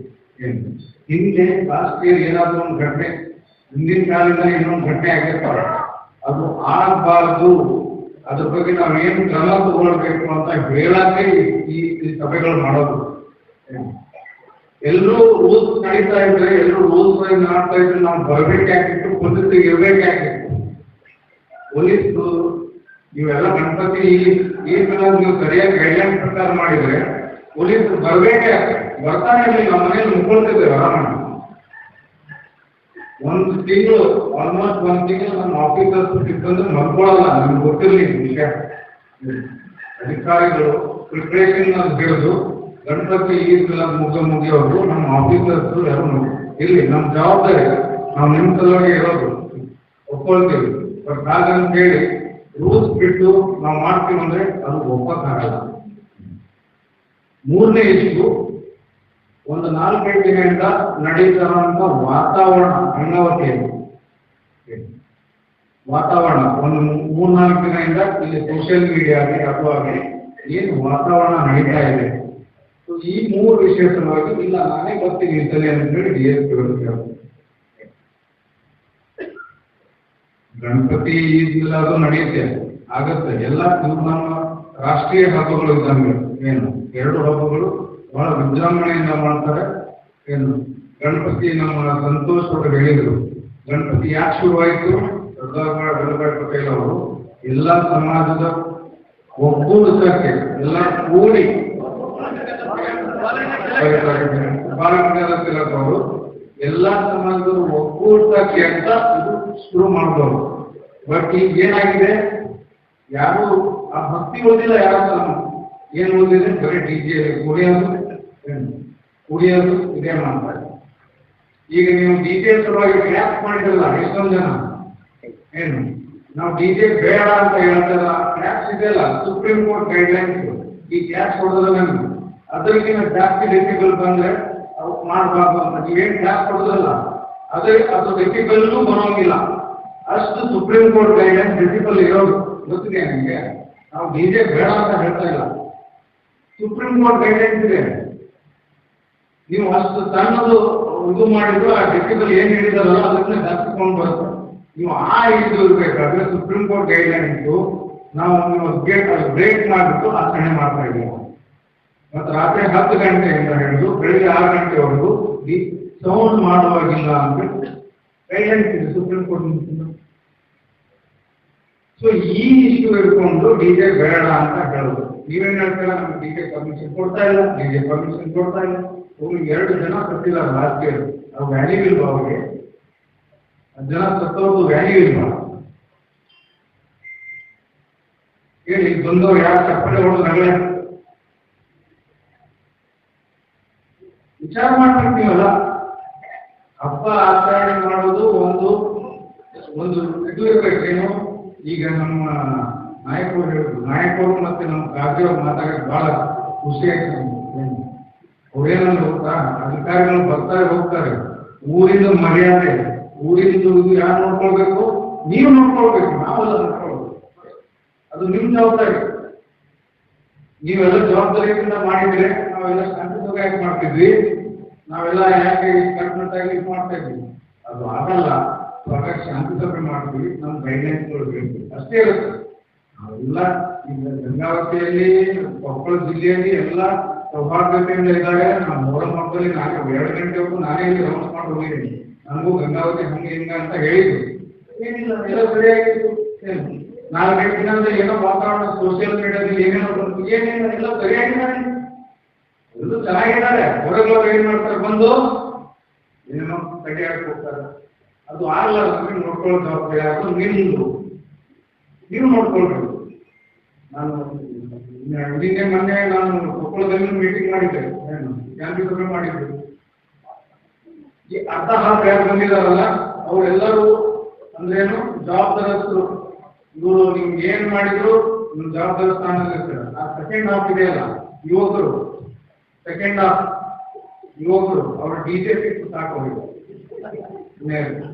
C: ಏನು ಹಿಂದೆ ಲಾಸ್ಟ್ ಇಯರ್ ಏನಾದ್ರು ಒಂದು ಘಟನೆ, ಹಿಂದಿನ ಕಾಲದಿಂದ ಇನ್ನೊಂದು ಘಟನೆ ಆಗಿರ್ತಾರೆ, ಅದು ಆಗಬಾರ್ದು, ಅದ್ರ ಬಗ್ಗೆ ನಾವು ಏನು ಕ್ರಮ ತಗೊಳ್ಬೇಕು ಅಂತ ಹೇಳಕ್ಕೆ ಈ ಸಭೆಗಳು ಮಾಡೋದು. ಎಲ್ಲರೂ ರೂಲ್ಸ್ ನಡೀತಾ ಇದ್ರೆ, ಎಲ್ಲರೂ ರೂಲ್ಸ್ ಮಾಡ್ತಾ ಇದ್ರೆ ನಾವು ಬರ್ಬೇಕಾಗಿತ್ತು, ಪದ್ಧತಿ ಇರ್ಬೇಕಾಗಿತ್ತು. ಪೊಲೀಸರು ಇವೆಲ್ಲ ಗಣಪತಿ ಈಗೆಲ್ಲ ನೀವು ಸರಿಯಾಗಿ ಗೈಡ್ಲೈನ್ ಪ್ರಕಾರ ಮಾಡಿದ್ರೆ ಪೊಲೀಸರು ಬರ್ಬೇಕೇ, ಬರ್ತಾನೆ ಇರಲಿಲ್ಲ. ನಮ್ಮ ಮನೇಲಿ ಮುಕ್ಕೊಳ್ತಿದ್ದೇವೆ ಆರಾಮ. ಒಂದು ತಿಂಗಳು, ಆಲ್ಮೋಸ್ಟ್ ಒಂದು ತಿಂಗಳು ನಮ್ಮ ಆಫೀಸರ್ಸ್ ಸಿಕ್ಕಂದ್ರೆ ಮಲ್ಕೊಳ್ಳಲ್ಲ. ನಮ್ಗೆ ಗೊತ್ತಿರಲಿ ವಿಷಯ. ಅಧಿಕಾರಿಗಳು ಪ್ರಿಪರೇಷನ್ ಅಂತ ಹಿಡಿದು ಗಣಪತಿ ಈಗೆಲ್ಲ ಮುಗಿಯೋರು ನಮ್ಮ ಆಫೀಸರ್ಸ್ ಯಾರು ಇಲ್ಲಿ ನಮ್ಮ ಜವಾಬ್ದಾರಿ. ನಾವು ನಿಮ್ಮ ಸಲುವಾಗಿ ಇರೋದು ಒಪ್ಕೊಳ್ತೀವಿ. ಬಟ್ ಹಾಗಂತ ಹೇಳಿ ರೂಲ್ಸ್ ಬಿಟ್ಟು ನಾವು ಮಾಡ್ತೀವಿ ಅಂದ್ರೆ ಅದು ಒಪ್ಪಕ್ಕಾಗಲ್ಲ. ಮೂರನೇ ಇಶ್ಯೂ, ಒಂದು 4-5 ದಿನದಿಂದ ನಡೀತಾರಂತ ವಾತಾವರಣ, ಗಂಗಾವತಿಯಲ್ಲಿ ವಾತಾವರಣ ಒಂದು 3-4 ದಿನದಿಂದ ಇಲ್ಲಿ ಸೋಷಿಯಲ್ ಮೀಡಿಯಾಗೆ ಅಥವಾ ಏನು ವಾತಾವರಣ ನಡೀತಾ ಇದೆ. ಈ 3 ವಿಷಯ ಸಲುವಾಗಿ ಇಲ್ಲ ನಾನೇ ಬರ್ತೀನಿ ಇರ್ತೇನೆ ಅಂತ ಹೇಳಿ DSP ಗಣಪತಿ ಈಗಿಲ್ಲ, ಅದು ನಡೆಯುತ್ತೆ, ಆಗತ್ತೆ. ಎಲ್ಲ ನಮ್ಮ ರಾಷ್ಟ್ರೀಯ ಹಬ್ಬಗಳು ಇದ್ದಂಗೆ. ಏನು 2 ಹಬ್ಬಗಳು ಬಹಳ ವಿಜೃಂಭಣೆಯಿಂದ ಮಾಡ್ತಾರೆ. ಏನು ಗಣಪತಿ ನಮ್ಮ ಸಂತೋಷ್ ಅವರು ಹೇಳಿದ್ರು, ಗಣಪತಿ ಯಾಕೆ ಶುರುವಾಯಿತು? ಸರ್ದಾರ್ ವಲ್ಲಭಾಯ್ ಪಟೇಲ್ ಅವರು ಎಲ್ಲ ಸಮಾಜದ ಒಗ್ಗೂಡಿಸಕ್ಕೆ, ಎಲ್ಲ ಕೂಡಿ ಬಾಲಗಂಗಾಧರ ತಿಲಕ್ ಅವರು ಎಲ್ಲ ಸಮಾಜದವರು ಒಗ್ಗೂಡಿಸಕ್ಕೆ ಅಂತ ಇದು ಶುರು ಮಾಡಿದವರು. ಬಟ್ ಈಗ ಏನಾಗಿದೆ, ಯಾರು ಆ ಭಕ್ತಿ ಓದಿಲ್ಲ, ಯಾರು ಏನ್ ಓದಿದೆ, ಬರೀ DJ ಕುಡಿಯೋದು ಇದೇ ಮಾಡ್ತಾರೆ. ಈಗ ನೀವು DJ ಸಲುವಾಗಿ ಕ್ಲಾಸ್ ಮಾಡಿದ್ರಲ್ಲ ಎಷ್ಟೊಂದು ಜನ, ಏನು ನಾವು DJ ಬೇಡ ಅಂತ ಹೇಳ್ತಾರ, ಕ್ಲಾಸ್ ಇದೆಯಲ್ಲ ಸುಪ್ರೀಂ ಕೋರ್ಟ್ ಗೈಡ್ಲೈನ್ಸ್, ಈ ಕ್ಲಾಸ್ ಕೊಡೋದಿಲ್ಲ ನಮ್ಗೆ. ಅದಕ್ಕಿಂತ ಜಾಸ್ತಿ ಡೆಸಿಬಲ್ ಬಂದ್ರೆ ಅವು ಮಾಡಬಾರ್ದು ಅಂತ ನೀವೇನ್ ಕ್ಲಾಸ್ ಕೊಡೋದಲ್ಲ, ಅದು ಡೆಸಿಬಲ್ಗೂ ಬರೋಂಗಿಲ್ಲ. ಅಷ್ಟು ಸುಪ್ರೀಂ ಕೋರ್ಟ್ ಗೈಡ್ಲೈನ್ಸ್ ಡೆಸಿಬಲ್ ಇರೋದು ಗೊತ್ತಿದೆ ನಿಮಗೆ. ನಾವು DJ ಬೇಡ ಅಂತ ಹೇಳ್ತಾ ಇಲ್ಲ, ಸುಪ್ರೀಂ ಕೋರ್ಟ್ ಗೈಡ್ಲೈನ್ಸ್ ಇದೆ. ನೀವು ಅಷ್ಟು ಸಣ್ಣದು ಇದು ಮಾಡಿದ್ರು ಆ ಡೆಸಿಬಲ್ ಏನ್ ಹೇಳಿದಾರಲ್ಲ ಅದನ್ನ ಜಾಸ್ತಿಕೊಂಡು ಬರುತ್ತೆ. ನೀವು ಆ ಇದು ಇರ್ಬೇಕಾದ್ರೆ ಸುಪ್ರೀಂ ಕೋರ್ಟ್ ಗೈಡ್ಲೈನ್ಸ್ ನಾವು ಬ್ರೇಕ್ ಮಾಡಿಬಿಟ್ಟು ಆಚರಣೆ ಮಾಡ್ತಾ ಇದ್ದೀವಿ. ಮತ್ತು ರಾತ್ರಿ 10 ಗಂಟೆಯಿಂದ ಹಿಡಿದು ಬೆಳಿಗ್ಗೆ 6 ಗಂಟೆವರೆಗೂ ಈ ಸೌಂಡ್ ಮಾಡುವಾಗಿಲ್ಲ ಅಂತ ಗೈಡ್ಲೈನ್ಸ್ ಇದೆ ಸುಪ್ರೀಂ ಕೋರ್ಟ್. ಸೊ ಈ ಇಶ್ಯೂ ಇಟ್ಕೊಂಡು DJ ಬೇಡ ಅಂತ ಹೇಳೋದು. ನೀವೇನ್ ಹೇಳ್ತೀರಾ, ನಮ್ಗೆ DJ ಪರ್ಮಿಷನ್ ಕೊಡ್ತಾ ಇಲ್ಲ, DJ ಪರ್ಮಿಷನ್ ಕೊಡ್ತಾ ಇಲ್ಲ. 2 ಜನ ಸತ್ತಿದ್ದಾರೆ ಲಾಸ್ಟ್ ಇಯರ್, ಅವ್ರು ವ್ಯಾಲ್ಯೂ ಇಲ್ವಾ? ಅವ್ರಿಗೆ ಜನ ಸತ್ತವ್ರದ್ದು ವ್ಯಾಲ್ಯೂ ಇಲ್ವಾ? ಹೇಳಿ, ಬಂದವ್ರು ಯಾರು ಚಪ್ಪಲಿ ಹೊಡೆದು ನಗಳೆ ವಿಚಾರ ಮಾಡ್ತಿರ್ತೀವಲ್ಲ. ಹಬ್ಬ ಆಚರಣೆ ಮಾಡೋದು ಒಂದು ಇದು ಇರ್ಬೇಕೇನು. ಈಗ ನಮ್ಮ ನಾಯಕರು ಹೇಳಿದ್ರು, ನಾಯಕರು ಮತ್ತೆ ನಮ್ಮ ರಾಜ್ಯವ್ರು ಮಾತಾಡೋದು ಬಹಳ ಖುಷಿ ಆಯ್ತು. ಅವ್ರೇನಂದ್ರೆ ಗೊತ್ತಾ, ಅಧಿಕಾರಿಗಳು ಬರ್ತಾರೆ ಹೋಗ್ತಾರೆ, ಊರಿನ ಮರ್ಯಾದೆ, ಊರಿನ ಯಾರು ನೋಡ್ಕೊಳ್ಬೇಕು? ನೀವು ನೋಡ್ಕೊಳ್ಬೇಕು, ನಾವೆಲ್ಲ ನೋಡ್ಕೊಳ್ಬೇಕು. ಅದು ನಿಮ್ ಜವಾಬ್ದಾರಿ. ನೀವೆಲ್ಲ ಜವಾಬ್ದಾರಿಯಿಂದ ಮಾಡಿದ್ರೆ ನಾವೆಲ್ಲ ಶಾಂತಿಯುತವಾಗಿ ಮಾಡ್ತಿದ್ವಿ, ನಾವೆಲ್ಲ ಯಾಕೆ ಕಟ್ಟುನಿಟ್ಟಾಗಿ ಇದು ಮಾಡ್ತಾ ಇದ್ವಿ. ಅದು ಆಗಲ್ಲ. ಶಾಂತಿಯುತವಾಗಿ ಮಾಡ್ತೀವಿ, ನಮ್ಮ ಗೈಡ್ಲೈನ್ಸ್ಗಳು ಬೇಕು, ಅಷ್ಟೇ ಇರುತ್ತೆ. ನಾವೆಲ್ಲ ಈಗ ಗಂಗಾವತಿಯಲ್ಲಿ, ಕೊಪ್ಪಳ ಜಿಲ್ಲೆಯಲ್ಲಿ ಎಲ್ಲ ಸೌಹಾರ್ದತೆಯಿಂದ ಇದ್ದಾಗ ನಮ್ಮ ಮೊಹರಂ ಹಬ್ಬದಲ್ಲಿ 2 ಗಂಟೆವರೆಗೂ ನಾನೇ ಇಲ್ಲಿ ರೌಂಡ್ಸ್ ಮಾಡಿ ಹೋಗಿದ್ದೀನಿ. ನನಗೂ ಗಂಗಾವತಿ ಹಂಗೆ ಹಿಂಗ ಅಂತ ಹೇಳಿದ್ರು, ಏನಿಲ್ಲ, ಎಲ್ಲ ಸರಿಯಾಗಿತ್ತು. 4-5 ದಿನ ಅಂದ್ರೆ ಏನೋ ವಾತಾವರಣ ಸೋಷಿಯಲ್ ಮೀಡಿಯಾದಲ್ಲಿ ಏನೇನೋ ಬಂತು, ಏನೇನೋ ಎಲ್ಲ ಸರಿಯಾಗಿದ್ದಾರೆ, ಎಲ್ಲರೂ ಚೆನ್ನಾಗಿದ್ದಾರೆ. ಹೊರಗವ್ರು ಏನ್ ಮಾಡ್ತಾರೆ, ಬಂದು ಏನೋ ತಡೆಯಾಗಿ ಹೋಗ್ತಾರೆ. ಅದು ಆಗ್ಲಾರ್ದಂದ್ರೆ ನೋಡ್ಕೊಳ್ಳೋ ಜವಾಬ್ದಾರಿ ಅದು ನಿಮ್ದು, ನೀವು ನೋಡ್ಕೊಳ್ಬೇಕು. ನಾನು ಮೊನ್ನೆ ನಾನು ಕೊಪ್ಪಳದಲ್ಲಿ ಮೀಟಿಂಗ್ ಮಾಡಿದ್ದೆ, ಶಾಂತಿ ಸಭೆ ಮಾಡಿದ್ದೆ. ಈ ಅರ್ಧಹಾಫ್ ಯಾರು ಬಂದಿದಾರಲ್ಲ ಅವರೆಲ್ಲರೂ ಅಂದ್ರೇನು ಜವಾಬ್ದಾರಸ್ಥರು. ಇವರು ನಿಮ್ಗೆ ಏನ್ ಮಾಡಿದ್ರು ನಿಮ್ ಜವಾಬ್ದಾರಿ ಸ್ಥಾನದಲ್ಲಿ ಇರ್ತಾರೆ. ಆ ಸೆಕೆಂಡ್ ಹಾಫ್ ಇದೆಯಲ್ಲ, ಯುವಕರು, ಸೆಕೆಂಡ್ ಹಾಫ್ ಯುವಕರು ಅವ್ರ DJ ಫಿಕ್ಸ್ ಸಾಕೋಬೇಕು.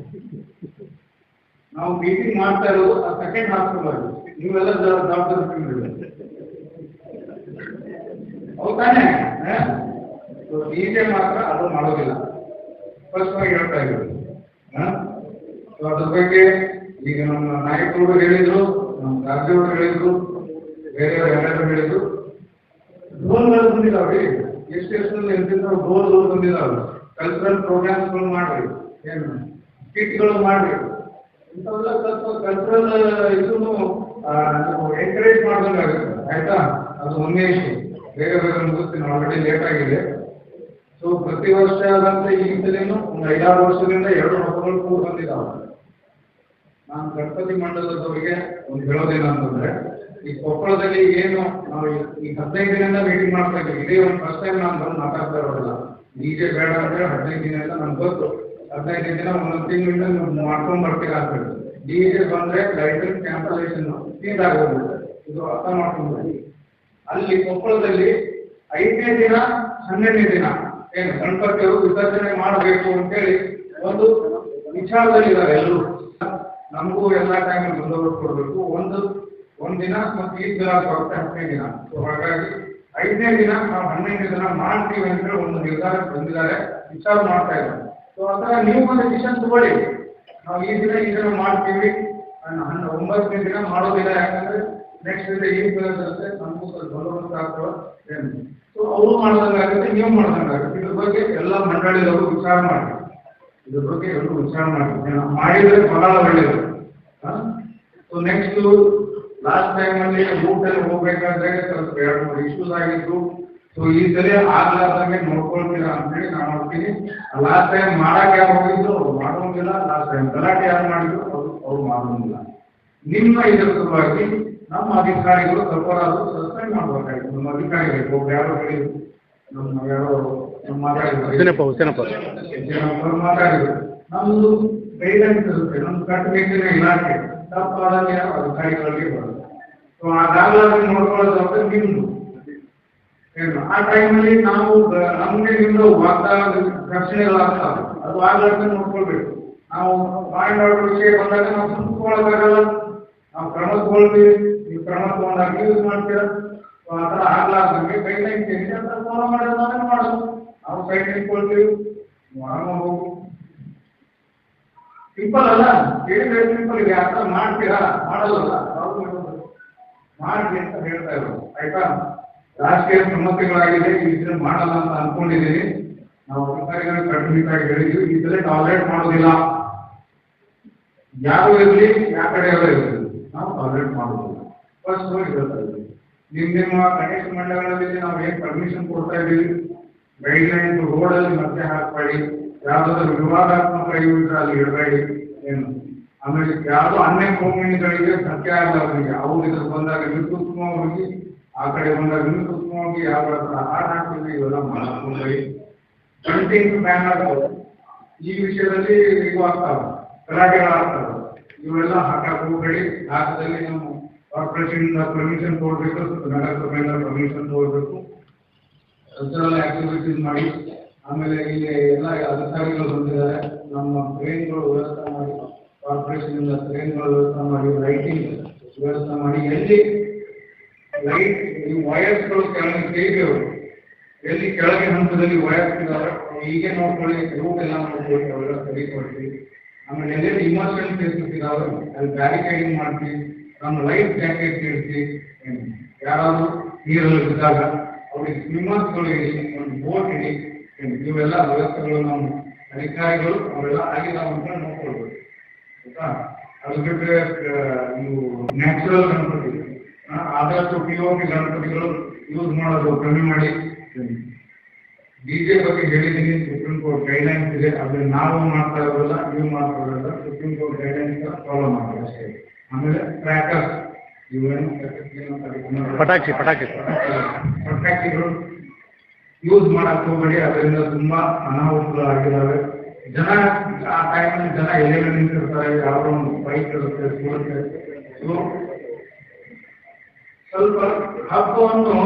C: ನಾವು ಮೀಟಿಂಗ್ ಮಾಡ್ತಾ ಇರೋದು ಆ ಸೆಕೆಂಡ್ ಹಾಫ್ ನೀವೆಲ್ಲ ಜವಾಬ್ದಾರಿ ಹೌದಾನೆ. DJ ಮಾತ್ರ ಅದು ಮಾಡೋದಿಲ್ಲ, ಸ್ಪಷ್ಟವಾಗಿ ಹೇಳ್ತಾ ಇದ್ರು. ಅದ್ರ ಬಗ್ಗೆ ಈಗ ನಮ್ಮ ನಾಯಕರು ಹೇಳಿದ್ರು, ನಮ್ಮ ರಾಜ್ಯವರು ಹೇಳಿದ್ರು, ಬೇರೆಯವರು ಯಾರು ಹೇಳಿದ್ರು. ಡ್ರೋನ್ಗಳು ಬಂದಿದ್ದಾವೆ, ಎಷ್ಟೆಷ್ಟು ಎಲ್ತಿದ್ರು ದೂರ ಬಂದಿದ್ದಾವೆ. ಕಲ್ಚರಲ್ ಪ್ರೋಗ್ರಾಮ್ಸ್ಗಳು ಮಾಡ್ರಿ, ಏನು ಕಿಟ್ಗಳು ಮಾಡ್ರಿ, ಇಂಥವೆಲ್ಲ ಸ್ವಲ್ಪ ಕಲ್ಚರಲ್ ಇದನ್ನು ಎಂಕರೇಜ್ ಮಾಡ್ದಂಗಾಗುತ್ತೆ. ಆಯ್ತಾ? ಅದು ಒಂದೇ ಇಶ್ಯೂ. ಬೇಗ ಮುಗಿಸ್ತೀನಿ, ಆಲ್ರೆಡಿ ಲೇಟ್ ಆಗಿದೆ. ಸೊ ಪ್ರತಿ ವರ್ಷ ಆದಂತೆ ಈ ಸಲಿನೂ ಒಂದು 5-6 ವರ್ಷದಿಂದ 2 ಹಬ್ಬಗಳು ಕೂಡ ಬಂದಿದ್ದಾವೆ. ನಾನು ಗಣಪತಿ ಮಂಡಲದವರಿಗೆ ಒಂದು ಹೇಳೋದೇನಂತಂದ್ರೆ, ಈ ಕೊಪ್ಪಳದಲ್ಲಿ ಏನು ನಾವು ಈ 15 ದಿನದಿಂದ ಮೀಟಿಂಗ್ ಮಾಡ್ತಾ ಇದ್ದೀವಿ. ಇದೇ ಒಂದು ಫಸ್ಟ್ ಟೈಮ್ ನಾನು ಬಂದು ಮಾತಾಡ್ತಾ ಇರೋದಿಲ್ಲ. ಈಗ ಬೇಡ ಅಂದ್ರೆ 15 ದಿನದಿಂದ ನನ್ಗೆ ಗೊತ್ತು. 15 ದಿನ ಒಂದೊಂದು ತಿಂಗಳಿಂದ ಮಾಡ್ಕೊಂಡ್ ಬರ್ತೀರಾ ಅಂತ ಹೇಳಿ. ಡಿಜೆ ಬಂದ್ರೆ ಲೈಸೆನ್ಸ್ ಕ್ಯಾನ್ಸಲೇಷನ್ ಸೀಟ್ ಆಗೋಗುತ್ತೆ. ಇದು ಅರ್ಥ ಮಾಡ್ಕೊಂಡು ಅಲ್ಲಿ ಕೊಪ್ಪಳದಲ್ಲಿ 5ನೇ ದಿನ 12ನೇ ದಿನ ಏನು ಗಣಪತಿಯವರು ವಿಸರ್ಜನೆ ಮಾಡಬೇಕು ಅಂತೇಳಿ ಒಂದು ವಿಚಾರದಲ್ಲಿ ಇದ್ದಾರೆ ಎಲ್ಲರೂ. ನಮಗೂ ಎಲ್ಲ ಟೈಮ್ ಬಂದೋಬಸ್ತ್ ಕೊಡಬೇಕು. ಒಂದಿನ ಮತ್ತು ಈ ದಿನ ಬರುತ್ತೆ 10ನೇ ದಿನ. ಸೊ ಹಾಗಾಗಿ 5ನೇ ದಿನ ನಾವು 12ನೇ ದಿನ ಮಾಡ್ತೀವಿ ಅಂತ ಹೇಳಿ ಒಂದು ನಿರ್ಧಾರಕ್ಕೆ ಬಂದಿದ್ದಾರೆ, ವಿಚಾರ ಮಾಡ್ತಾ ಇದ್ದಾರೆ. ಸೊ ಅದರ ನೀವು ಒಂದು ಡಿಸಿಷನ್ ತಗೊಳ್ಳಿ. ನಾವು ಈ ದಿನ ಮಾಡ್ತೀವಿ, 9ನೇ ದಿನ ಮಾಡೋದಿಲ್ಲ. ಯಾಕಂದ್ರೆ ನೆಕ್ಸ್ಟ್ ದಿನ ಈ ಬರುತ್ತೆ, ನಮಗೂ ಸ್ವಲ್ಪ ಬಂದೋಬಸ್ತ್ ಆಗ್ತವೆ. ಸೊ ಅವರು ಮಾಡ್ದಂಗಾಗುತ್ತೆ, ನೀವು ಮಾಡ್ದಂಗಾಗುತ್ತೆ. ಇದ್ರ ಬಗ್ಗೆ ಎಲ್ಲ ಮಂಡಳಿಯವರು ವಿಚಾರ ಮಾಡಿ, ಇದ್ರ ಬಗ್ಗೆ ಎಲ್ಲರೂ ವಿಚಾರ ಮಾಡಿದ್ರೆ ಬಹಳ ಒಳ್ಳೆಯದು. ಸೊ ನೆಕ್ಸ್ಟ್ ಲಾಸ್ಟ್ ಟೈಮ್ ಅಲ್ಲಿ ರೂಟಲ್ಲಿ ಹೋಗ್ಬೇಕಾದ್ರೆ ಸ್ವಲ್ಪ 2-3 ಇಶ್ಯೂಸ್ ಆಗಿತ್ತು. ಸೊ ಈ ಸಲ ಆಗ್ಲಾರ್ದಂಗೆ ನೋಡ್ಕೊಳ್ತೀರಾ ಅಂತ ಹೇಳಿ ನಾನು ನೋಡ್ತೀನಿ. ಲಾಸ್ಟ್ ಟೈಮ್ ಮಾಡಕ್ ಯಾರು ಹೋಗಿದ್ರು ಅವ್ರು ಮಾಡೋದಿಲ್ಲ, ಲಾಸ್ಟ್ ಟೈಮ್ ಗಲಾಟೆ ಯಾರು ಮಾಡಿದ್ರು ಅವ್ರು ಮಾಡೋದಿಲ್ಲ. ನಿಮ್ಮ ಇದರ ಸಲುವಾಗಿ ನಮ್ಮ ಅಧಿಕಾರಿಗಳು ಸ್ವಲ್ಪ ಸಸ್ಪೆಂಡ್ ಮಾಡ್ಬೇಕಾಯ್ತು. ನಮ್ಮ ಅಧಿಕಾರಿಗಳು ಒಬ್ರು ಯಾರೋ ಹೇಳಿದ್ರು, ನಮ್ಮ ಮಾತಾಡಿದ್ರು. ನಮ್ದು ಗೈಡೆನ್ಸ್ ಇರುತ್ತೆ, ನಮ್ದು ಕಟ್ಟುನಿಟ್ಟಿನ ಇಲಾಖೆ ತಪ್ಪಾದಾಗ ಅಧಿಕಾರಿಗಳಿಗೆ ಬರುತ್ತೆ. ಸೊ ಅದಾಗಲಾದ್ರೆ ನೋಡ್ಕೊಳ್ಳೋದಂದ್ರೆ ನಿಮ್ದು ಏನು. ಆ ಟೈಮಲ್ಲಿ ನಾವು ನಮ್ಗೆ ನಿಮ್ದು ವಾಗ್ದಾನ ಘರ್ಷಣೆಗಳಾಗ್ತಾವೆ, ಅದು ಆಗ್ಲಾರ್ದೆ ನೋಡ್ಕೊಳ್ಬೇಕು. ನಾವು ಪಾಯಿಂಟ್ ಔಟ್ ವಿಷಯ ಬಂದಾಗ ನಾವು ಸುಮ್ಕೊಳ್ಳೋಕ್ಕಾಗಲ್ಲ, ನಾವು ಕ್ರಮ ತಗೊಳ್ತೀವಿ. ನೀವು ಕ್ರಮ ತಗೊಂಡಾಗ ಯೂಸ್ ಮಾಡ್ತೀರ. ಆ ಥರ ಆಗ್ಲಾರ್ದಂಗೆ ಗೈಡ್ಲೈನ್ ಚೇಂಜ್ ಅಂತ ಫಾಲೋ ಮಾಡೋದಾದ್ರೆ ಮಾಡೋದು. ನಾವು ಸೈಡ್ ನಿಂತ್ಕೊಳ್ತೀವಿ, ಹೋಗು ಸಿಂಪಲ್ ಅಲ್ಲ, ಹೇಳಿದ್ರೆ ಸಿಂಪಲ್ ಇದೆ. ಆ ಥರ ಮಾಡ್ತೀರಾ? ಮಾಡಲ್ಲ, ಮಾಡ್ಲಿ ಅಂತ ಹೇಳ್ತಾ ಇರೋದು. ಆಯ್ತಾ? ರಾಜಕೀಯ ಸಮಸ್ಯೆಗಳಾಗಿದೆ, ಈ ಸಲ ಮಾಡಲ್ಲ ಅಂತ ಅನ್ಕೊಂಡಿದ್ದೀವಿ. ನಾವು ಅಧಿಕಾರಿಗಳಿಗೆ ಕಟ್ಟುನಿಟ್ಟಾಗಿ ಹೇಳಿದ್ವಿ, ಈ ಸಲ ಟಾಲರೇಟ್ ಮಾಡೋದಿಲ್ಲ. ಯಾರು ಇರಲಿ, ಯಾವ ಕಡೆ ಇರಲಿ, ನಾವು ಟಾಲರೇಟ್ ಮಾಡೋದಿಲ್ಲ. ಫಸ್ಟ್ ಹೇಳ್ತಾ ಇದ್ದೀವಿ. ನಿಮ್ಮ ಗಣೇಶ ಮಂಡಳದಲ್ಲಿ ನಾವು ಏನ್ ಪರ್ಮಿಷನ್ ಕೊಡ್ತಾ ಇದ್ದೀವಿ, ಗೈಡ್ಲೈನ್ಸ್ ರೋಡಲ್ಲಿ ಮತ್ತೆ ಹಾಕಬೇಡಿ, ಯಾವ್ದಾದ್ರು ವಿವಾದಾತ್ಮಕ ಇದ್ರೆ ಅಲ್ಲಿ ಇಡಬೇಡಿ ಏನು. ಆಮೇಲೆ ಯಾವ್ದೋ ಅನ್ಯ ಕೋಮಿಗಳಿಗೆ ಸತ್ಯ ಆಗದವರಿಗೆ ಅವ್ರು ಇದ್ರ ಬಂದಾಗ ನಿರ್ಸೂಕ್ಷ್ಮವಾಗಿ, ಆ ಕಡೆ ಬಂದಾಗ ನಿರ್ಸೂಕ್ಷ್ಮವಾಗಿ ಯಾವ ಹಾಡು ಹಾಕ್ತೀವಿ, ಇವೆಲ್ಲ ಮಾಡ್ಕೊಂಡ್ರಿ. ಕಂಟಿನ್ಯೂ ಬ್ಯಾನ್ ಆಗ್ತವೆ. ಈ ವಿಷಯದಲ್ಲಿ ಇವು ಆಗ್ತಾವೆ, ಗಲಾಟೆಗಳಾಗ್ತವೆ. ಇವೆಲ್ಲ ಹಾಕಕ್ ಹೋಗ್ಬೇಡಿ. ರಾಜ್ಯದಲ್ಲಿ ನಾವು ಕಾರ್ಪೊರೇಷನ್ ಪರ್ಮಿಷನ್ ತಗೊಳ್ಬೇಕು, ನಗರಸಭೆಯಿಂದ ಪರ್ಮಿಷನ್ ತಗೊಳ್ಬೇಕು. ಕಲ್ಚರಲ್ ಆಕ್ಟಿವಿಟೀಸ್ ಮಾಡಿ. ಆಮೇಲೆ ಇಲ್ಲಿ ಎಲ್ಲ ಅಧಿಕಾರಿಗಳು ಬಂದಿದ್ದಾರೆ, ನಮ್ಮ ಟ್ರೈನ್ಗಳು ವ್ಯವಸ್ಥೆ ಮಾಡಿ, ಕಾರ್ಪೊರೇಷನ್ ಇಂದ ಟ್ರೈನ್ಗಳು ವ್ಯವಸ್ಥೆ ಮಾಡಿ, ಲೈಟಿಂಗ್ ವ್ಯವಸ್ಥೆ ಮಾಡಿ. ಎಲ್ಲಿ ಲೈಟ್ ಈ ವಯರ್ಸ್ಗಳು ಕೆಳಗೆ ತೆಗೆಯವರು, ಎಲ್ಲಿ ಕೆಳಗೆ ಹಂತದಲ್ಲಿ ವಯರ್ಸ್ ಇದಾವೆ ಹೀಗೆ ನೋಡ್ಕೊಳ್ಳಿ, ರೂಟ್ ಎಲ್ಲ ನೋಡ್ಕೊಳ್ಳಿ, ಅವೆಲ್ಲ ತೆಗೆದುಕೊಳ್ತೀವಿ. ಆಮೇಲೆ ಎಲ್ಲೆಲ್ಲಿ ಇಮರ್ಷನ್ ಕೇಸಸ್ ಇದಾವೆ ಅಲ್ಲಿ ಬ್ಯಾರಿಕೇಡಿಂಗ್ ಮಾಡ್ತೀವಿ. ನಮ್ಮ ಲೈಫ್ ಜಾಕೆಟ್ ಇಡ್ತೀವಿ. ಯಾರಾದ್ರೂ ನೀರಲ್ಲಿ ಬಿದ್ದಾಗ ಅವ್ರಿಗೆ ಸ್ವಿಮ್ಮರ್ಸ್ಗಳು ಇಡಿ, ಒಂದು ಬೋಟ್ ಇಡಿ. ಇವೆಲ್ಲ ವ್ಯವಸ್ಥೆಗಳು ನಮ್ಮ ಅಧಿಕಾರಿಗಳು ಅವೆಲ್ಲ ಆಗಿದಾವ ಅಂತ ನೋಡ್ಕೊಳ್ಬೇಕು. ಆಯ್ತಾ? ಅದು ಬಿಟ್ಟರೆ ಇವು ನ್ಯಾಚುರಲ್ ಗಣಪತಿ ಆದಷ್ಟು POP ಗಣಪತಿಗಳು ಯೂಸ್ ಮಾಡೋದು ಕಮ್ಮಿ ಮಾಡಿ. ಡಿಜೆ ಬಗ್ಗೆ ಹೇಳಿದ್ದೀನಿ, ಸುಪ್ರೀಂ ಕೋರ್ಟ್ ಗೈಡ್ಲೈನ್ಸ್ ಇದೆ, ಅದನ್ನ ನಾವು ಮಾಡ್ತಾ ಇರೋಲ್ಲ, ನೀವು ಮಾಡ್ತಾ ಇರೋಲ್ಲ. ಸುಪ್ರೀಂ ಕೋರ್ಟ್ ಗೈಡ್ಲೈನ್ಸ್ ಫಾಲೋ ಮಾಡ್ತೀವಿ ಅಷ್ಟೇ. ಆಮೇಲೆ ಕ್ರ್ಯಾಕರ್ಸ್, ಇವೇನು ಪಟಾಕಿಗಳು ಯೂಸ್ ಮಾಡಕ್ ಹೋಗಬೇಡಿ, ಅದರಿಂದ ತುಂಬಾ ಅನಾಹುತಗಳಾಗಿದ್ದಾವೆ. ಜನ ಆ ಟೈಮಲ್ಲಿ ಜನ ಎಲ್ಲೆಲ್ಲ ನಿಂತಿರ್ತಾರೆ, ಯಾವುದೋ ಒಂದು ಬೈಕ್ ಇರುತ್ತೆ, ಸ್ಕೂಟರ್. ಸ್ವಲ್ಪ ಹಬ್ಬವನ್ನು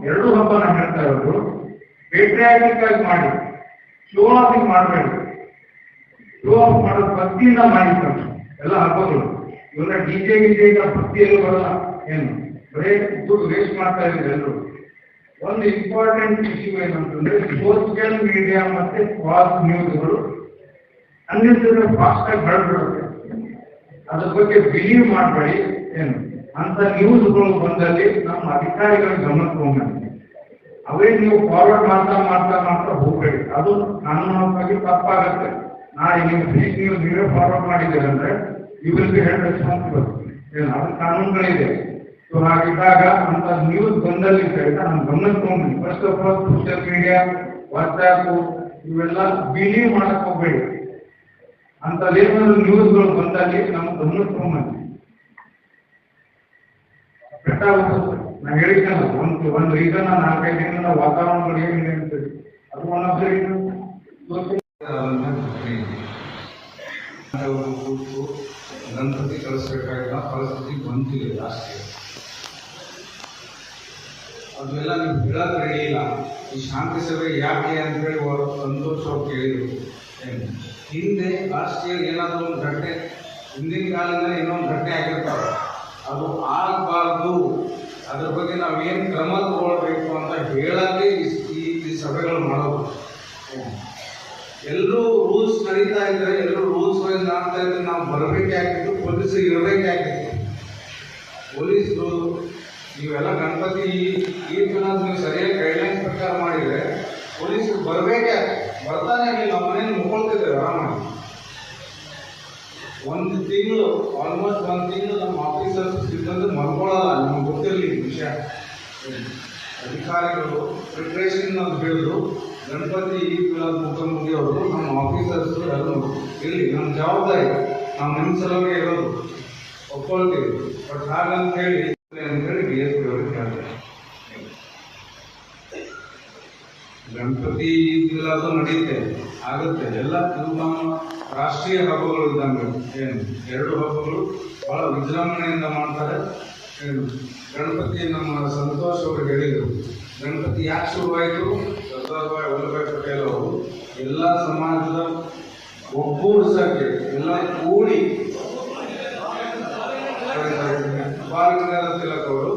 C: 2 ಹಬ್ಬನ ಹೇಳ್ತಾ ಇರೋದು ಪೇಟ್ರಿಯಾಟಿಕ್ ಆಗಿ ಮಾಡಿ, ಶೋ ಆಫಿಂಗ್ ಮಾಡಬೇಡಿ. ಶೋ ಆಫ್ ಮಾಡೋದು ಭಕ್ತಿಯಿಂದ ಮಾಡಿ ಎಲ್ಲ ಹಬ್ಬಗಳು. ಇವೆಲ್ಲ ಡಿಜೆ ಈಗ ಭಕ್ತಿಯಲ್ಲಿ ಬರಲ್ಲ, ಏನು ಬರೀ ದುಡ್ಡು ವೇಸ್ಟ್ ಮಾಡ್ತಾ ಇದ್ದಾರೆ ಎಲ್ಲರೂ. ಒಂದು ಇಂಪಾರ್ಟೆಂಟ್ ಇಶ್ಯೂ ಏನಂತಂದ್ರೆ ಸೋಷಿಯಲ್ ಮೀಡಿಯಾ ಮತ್ತೆ ಫಾಲ್ಸ್ ನ್ಯೂಸ್ಗಳು ಅನ್ನಿಸಿದ್ರೆ ಫಾಸ್ಟ್ ಆಗಿ ಹರಡ್ಬಿಡುತ್ತೆ. ಅದ್ರ ಬಗ್ಗೆ ಬಿಲೀವ್ ಮಾಡಬೇಡಿ. ಏನು ಅಂತ ನ್ಯೂಸ್ಗಳು ಬಂದಲ್ಲಿ ನಮ್ಮ ಅಧಿಕಾರಿಗಳ ಗಮನಕ್ಕೆ ಹೋಗ್ಬೇಕು. ಅವೇ ನೀವು ಫಾರ್ವರ್ಡ್ ಮಾಡ್ತಾ ಹೋಗ್ಬೇಡಿ. ಅದು ಕಾನೂನಾತ್ಮಕವಾಗಿ ತಪ್ಪಾಗತ್ತೆ. ನಾಳೆ ನೀವು ಫೇಕ್ ನ್ಯೂಸ್ ನೀವೇ ಫಾರ್ವರ್ಡ್ ಮಾಡಿದ್ದೀರಿ ಅಂದ್ರೆ you will be held responsible. ಅದು ಕಾನೂನುಗಳಿದೆ. ಸೊ ಹಾಗಿದ್ದಾಗ ಅಂತ ನ್ಯೂಸ್ ಬಂದಲ್ಲಿ ಸಹಿತ ನಾನು ಗಮನಿಸ್ಕೊಂಡ್ಬಂದು first of all social media, WhatsApp ಇವೆಲ್ಲ ಬಿಲೀವ್ ಮಾಡಕ್ ಹೋಗ್ಬೇಡಿ. ಅಂತದೇನಾದ್ರು ನ್ಯೂಸ್ಗಳು ಬಂದಲ್ಲಿ ನಮ್ಗೆ ಗಮನಿಸ್ಕೊಂಡ್ಬಂದು ಬೆಟ್ಟಾಗುತ್ತೆ. ನಾ ಹೇಳಿದ್ದಲ್ಲ, ಒಂದು ರೀಸನ್ 4-5 ದಿನದ ವಾತಾವರಣಗಳು ಏನಿದೆ ಅಂತೇಳಿ ಅದು one of the reason.
D: Ganapati ಕಳಿಸ್ಬೇಕಾಗಿಲ್ಲ, ಪರಿಸ್ಥಿತಿ ಬಂದಿದೆ ಜಾಸ್ತಿ. ಅದೆಲ್ಲ ನೀವು ಬಿಡೋದು ರೆಡಿ ಇಲ್ಲ. ಈ ಶಾಂತಿ ಸಭೆ ಯಾಕೆ ಅಂತೇಳಿ ಸಂತೋಷ ಅವ್ರು ಕೇಳಿದ್ರು. ಹಿಂದೆ ಲಾಸ್ಟ್ ಇಯರ್ ಏನಾದರೂ ಒಂದು ಘಟನೆ, ಹಿಂದಿನ ಕಾಲದಿಂದ ಇನ್ನೊಂದು ಘಟನೆ ಆಗಿರ್ತಾರೆ, ಅದು ಆಗಬಾರ್ದು. ಅದ್ರ ಬಗ್ಗೆ ನಾವೇನು ಕ್ರಮ ತಗೊಳ್ಬೇಕು ಅಂತ ಹೇಳಕ್ಕೆ ಈ ಸಭೆಗಳು ಮಾಡೋದು. ಎಲ್ಲರೂ ರೂಲ್ಸ್ ನಡೀತಾ ಇದ್ರೆ, ಎಲ್ಲರೂ ರೂಲ್ಸ್ ವೈಸ್ ಮಾಡ್ತಾ ಇದ್ರೆ ನಾವು ಬರಬೇಕಾಗಿತ್ತು, ಪೊಲೀಸರು ಇರಬೇಕಾಗಿತ್ತು. ಪೊಲೀಸರು ನೀವೆಲ್ಲ ಗಣಪತಿ ಈ ದಿನ ನೀವು ಸರಿಯಾಗಿ ಗೈಡ್ಲೈನ್ಸ್ ಪ್ರಕಾರ ಮಾಡಿದರೆ ಪೊಲೀಸರು ಬರ್ತಾನೆ ಇಲ್ಲ. ನಮ್ಮ ಮನೇಲಿ ಮುಕ್ಕೊಳ್ತಿದ್ದೇವೆ ಆರಾಮಾಗಿ. ಒಂದು ತಿಂಗಳು, ಆಲ್ಮೋಸ್ಟ್ 1 ತಿಂಗಳು ನಮ್ಮ ಆಫೀಸರ್ಸ್ ಸಿಬ್ಬಂದಿ ಮಲ್ಕೊಳ್ಳಲ್ಲ. ನಿಮ್ಗೆ ಗೊತ್ತಿರಲಿ ವಿಷಯ. ಅಧಿಕಾರಿಗಳು ಪ್ರಿಪ್ರೇಷನ್ ಅಂತ ಹೇಳಿದ್ರು. ಗಣಪತಿ ಮುಖ್ಯಮಂತ್ರಿಯವರು ನಮ್ಮ ಆಫೀಸರ್ಸ್ ಎಲ್ಲರೂ ಇರಲಿ, ನಮ್ಮ ಜವಾಬ್ದಾರಿ, ನಾವು ನಿಮ್ಮ ಸಲುವಾಗಿ ಇರೋದು ಒಪ್ಕೊಳ್ತೀವಿ. ಬಟ್ ಹಾಗಂತ ಹೇಳಿ DSP ಅವ್ರಿಗೆ ಹೇಳ್ತಾರೆ, ಗಣಪತಿ ಅದು ನಡೆಯುತ್ತೆ, ಆಗುತ್ತೆ ಎಲ್ಲ. ಇದು ನಮ್ಮ ರಾಷ್ಟ್ರೀಯ ಹಬ್ಬಗಳು ಇದ್ದಂಗೆ. ಏನು 2 ಹಬ್ಬಗಳು ಬಹಳ ವಿಜೃಂಭಣೆಯಿಂದ ಮಾಡ್ತಾರೆ. ಗಣಪತಿ ನಮ್ಮ ಸಂತೋಷ್ ಅವರು ಹೇಳಿದರು, ಗಣಪತಿ ಯಾಕೆ ಶುರುವಾಯಿತು? ಸರ್ದಾರ್ ವಲ್ಲಭಾಯ್ ಪಟೇಲ್ ಅವರು ಎಲ್ಲ ಸಮಾಜದ ಒಗ್ಗೂಡಿಸಕ್ಕೆ, ಎಲ್ಲ ಕೂಡಿ, ಬಾಲಗಂಗಾಧರ ತಿಲಕ್ ಅವರು